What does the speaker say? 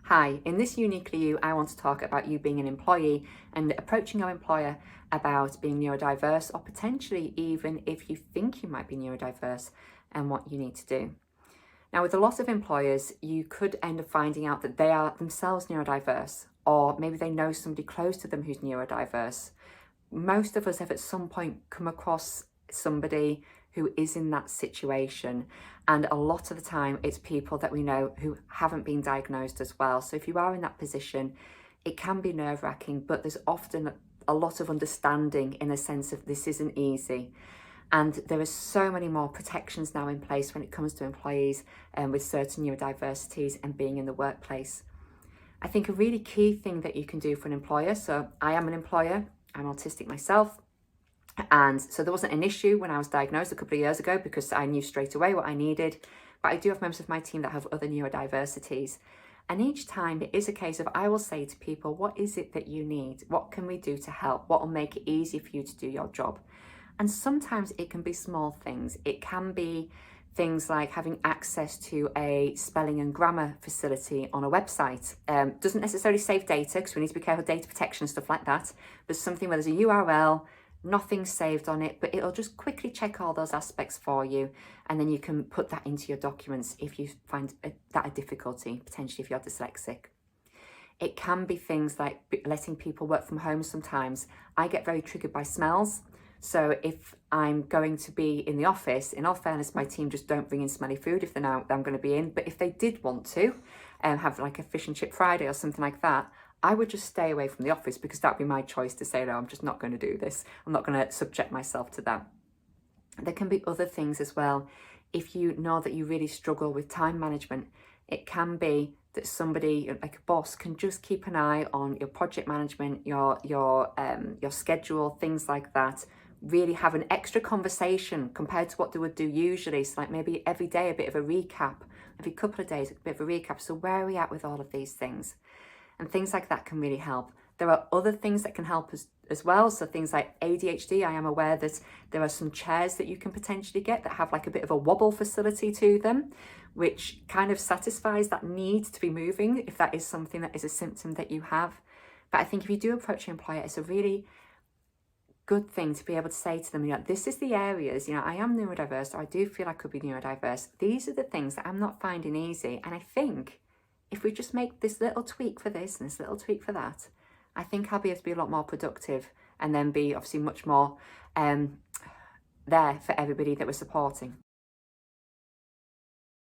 Hi, in this Uniquely You, I want to talk about you being an employee and approaching your employer about being neurodiverse, or potentially even if you think you might be neurodiverse, and what you need to do. Now, with a lot of employers, you could end up finding out that they are themselves neurodiverse, or maybe they know somebody close to them who's neurodiverse. Most of us have at some point come across somebody who is in that situation, and a lot of the time it's people that we know who haven't been diagnosed as well. So if you are in that position, it can be nerve-wracking, but there's often a lot of understanding in a sense of this isn't easy. And there are so many more protections now in place when it comes to employees with certain neurodiversities and being in the workplace. I think a really key thing that you can do for an employer, so I am an employer, I'm autistic myself, and so there wasn't an issue when I was diagnosed a couple of years ago because I knew straight away what I needed. But I do have members of my team that have other neurodiversities. And each time it is a case of, I will say to people, what is it that you need? What can we do to help? What will make it easy for you to do your job? And sometimes it can be small things. It can be things like having access to a spelling and grammar facility on a website. Doesn't necessarily save data because we need to be careful of data protection and stuff like that, but something where there's a URL, nothing's saved on it, but it'll just quickly check all those aspects for you, and then you can put that into your documents if you find that a difficulty, potentially if you're dyslexic. It can be things like letting people work from home sometimes. I get very triggered by smells. So if I'm going to be in the office, in all fairness, my team just don't bring in smelly food if they know that I'm going to be in. But if they did want to have like a fish and chip Friday or something like that, I would just stay away from the office because that'd be my choice to say, no, I'm just not going to do this. I'm not going to subject myself to that. There can be other things as well. If you know that you really struggle with time management, it can be that somebody like a boss can just keep an eye on your project management, your schedule, things like that. Really have an extra conversation compared to what they would do usually. So like maybe every day, a bit of a recap, every couple of days, a bit of a recap. So where are we at with all of these things? And things like that can really help. There are other things that can help as well. So things like ADHD, I am aware that there are some chairs that you can potentially get that have like a bit of a wobble facility to them, which kind of satisfies that need to be moving if that is something that is a symptom that you have. But I think if you do approach your employer, it's a really good thing to be able to say to them, you know, this is the areas, you know, I am neurodiverse, or I do feel I could be neurodiverse. These are the things that I'm not finding easy. And I think if we just make this little tweak for this and this little tweak for that, I think I'll be able to be a lot more productive and then be obviously much more there for everybody that we're supporting.